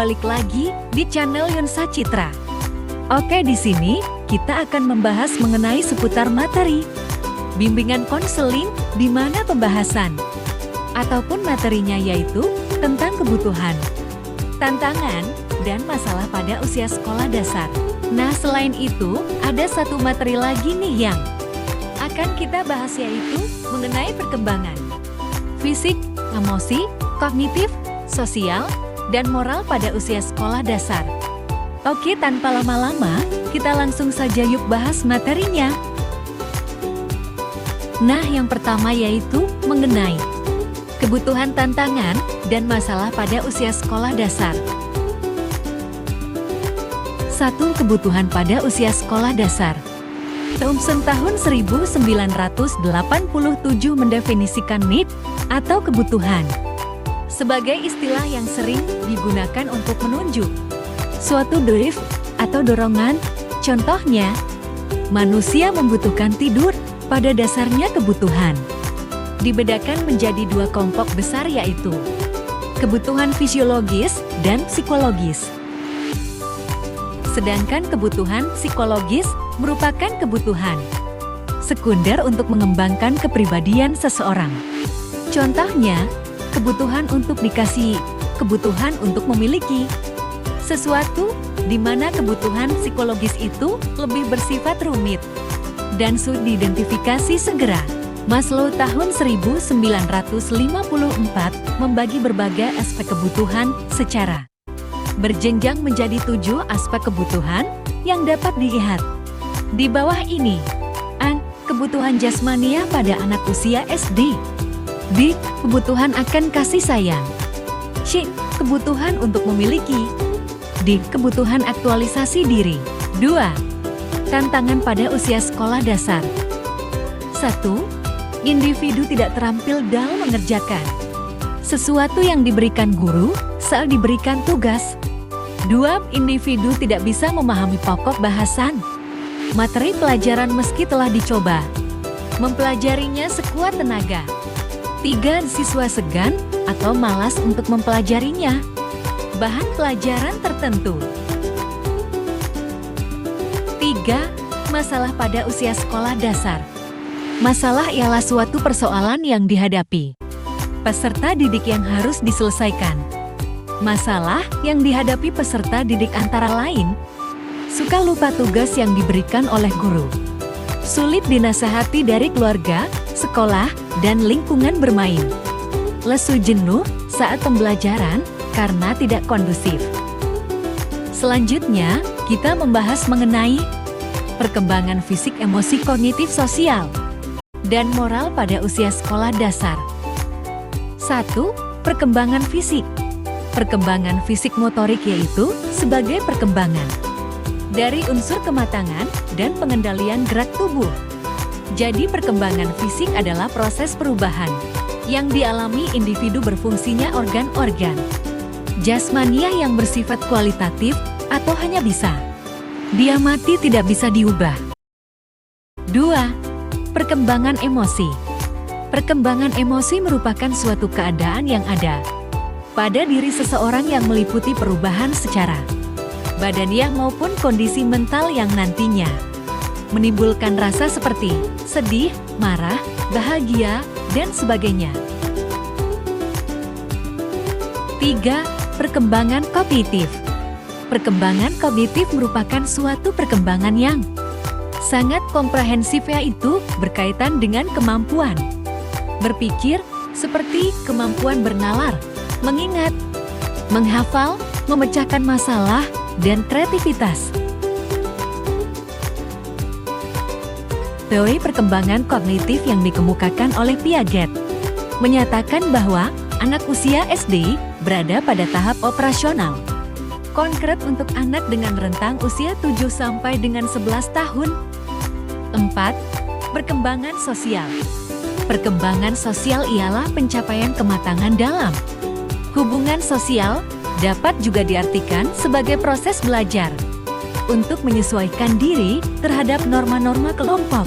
balik lagi di channel Yunsa Citra. Oke, di sini kita akan membahas mengenai seputar materi bimbingan konseling, di mana pembahasan ataupun materinya yaitu tentang kebutuhan, tantangan, dan masalah pada usia sekolah dasar. Nah, selain itu, ada satu materi lagi nih yang akan kita bahas yaitu mengenai perkembangan fisik, emosi, kognitif, sosial, dan moral pada usia sekolah dasar. Oke, tanpa lama-lama, kita langsung saja yuk bahas materinya. Nah, yang pertama yaitu mengenai kebutuhan, tantangan, dan masalah pada usia sekolah dasar. 1. Kebutuhan pada usia sekolah dasar. Thomson tahun 1987 mendefinisikan need atau kebutuhan sebagai istilah yang sering digunakan untuk menunjuk suatu drive atau dorongan. Contohnya, manusia membutuhkan tidur. Pada dasarnya kebutuhan dibedakan menjadi dua kelompok besar yaitu kebutuhan fisiologis dan psikologis. Sedangkan kebutuhan psikologis merupakan kebutuhan sekunder untuk mengembangkan kepribadian seseorang. Contohnya, kebutuhan untuk dikasihi, kebutuhan untuk memiliki sesuatu, di mana kebutuhan psikologis itu lebih bersifat rumit dan sulit diidentifikasi segera. Maslow tahun 1954 membagi berbagai aspek kebutuhan secara berjenjang menjadi 7 aspek kebutuhan yang dapat dilihat di bawah ini. A. Kebutuhan jasmania pada anak usia SD. B. Kebutuhan akan kasih sayang. C. Kebutuhan untuk memiliki. D. Kebutuhan aktualisasi diri. 2. Tantangan pada usia sekolah dasar. 1. Individu tidak terampil dalam mengerjakan sesuatu yang diberikan guru saat diberikan tugas. 2. Individu tidak bisa memahami pokok bahasan materi pelajaran meski telah dicoba mempelajarinya sekuat tenaga. 3. Siswa segan atau malas untuk mempelajarinya bahan pelajaran tertentu. 3. Masalah pada usia sekolah dasar. Masalah ialah suatu persoalan yang dihadapi peserta didik yang harus diselesaikan. Masalah yang dihadapi peserta didik antara lain suka lupa tugas yang diberikan oleh guru, sulit dinasehati dari keluarga, sekolah, dan lingkungan bermain, lesu jenuh saat pembelajaran karena tidak kondusif. Selanjutnya, kita membahas mengenai perkembangan fisik, emosi, kognitif, sosial, dan moral pada usia sekolah dasar. 1. Perkembangan fisik. Perkembangan fisik motorik yaitu sebagai perkembangan dari unsur kematangan dan pengendalian gerak tubuh. Jadi perkembangan fisik adalah proses perubahan yang dialami individu berfungsinya organ-organ jasmania yang bersifat kualitatif atau hanya bisa diamati, tidak bisa diubah. 2. Perkembangan emosi. Perkembangan emosi merupakan suatu keadaan yang ada pada diri seseorang yang meliputi perubahan secara badaniah maupun kondisi mental yang nantinya menimbulkan rasa seperti sedih, marah, bahagia, dan sebagainya. 3. Perkembangan kognitif. Perkembangan kognitif merupakan suatu perkembangan yang sangat komprehensif, yaitu berkaitan dengan kemampuan berpikir seperti kemampuan bernalar, mengingat, menghafal, memecahkan masalah, dan kreativitas. Teori perkembangan kognitif yang dikemukakan oleh Piaget menyatakan bahwa anak usia SD berada pada tahap operasional konkret untuk anak dengan rentang usia 7 sampai dengan 11 tahun. 4. Perkembangan sosial. Perkembangan sosial ialah pencapaian kematangan dalam hubungan sosial, dapat juga diartikan sebagai proses belajar untuk menyesuaikan diri terhadap norma-norma kelompok,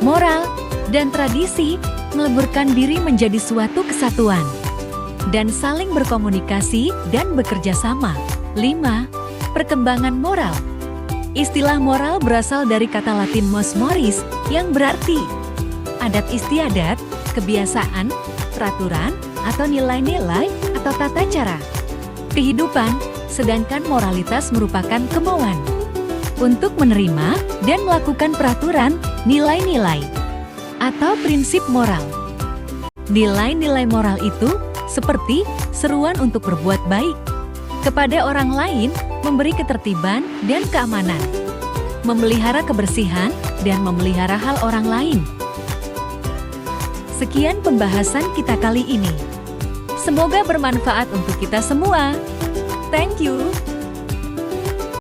moral, dan tradisi, meleburkan diri menjadi suatu kesatuan, dan saling berkomunikasi dan bekerja sama. 5. Perkembangan moral. Istilah moral berasal dari kata Latin mos moris yang berarti adat istiadat, kebiasaan, peraturan, atau nilai-nilai atau tata cara kehidupan, sedangkan moralitas merupakan kemauan untuk menerima dan melakukan peraturan, nilai-nilai, atau prinsip moral. Nilai-nilai moral itu seperti seruan untuk berbuat baik kepada orang lain, memberi ketertiban dan keamanan, memelihara kebersihan, dan memelihara hal orang lain. Sekian pembahasan kita kali ini. Semoga bermanfaat untuk kita semua. Thank you.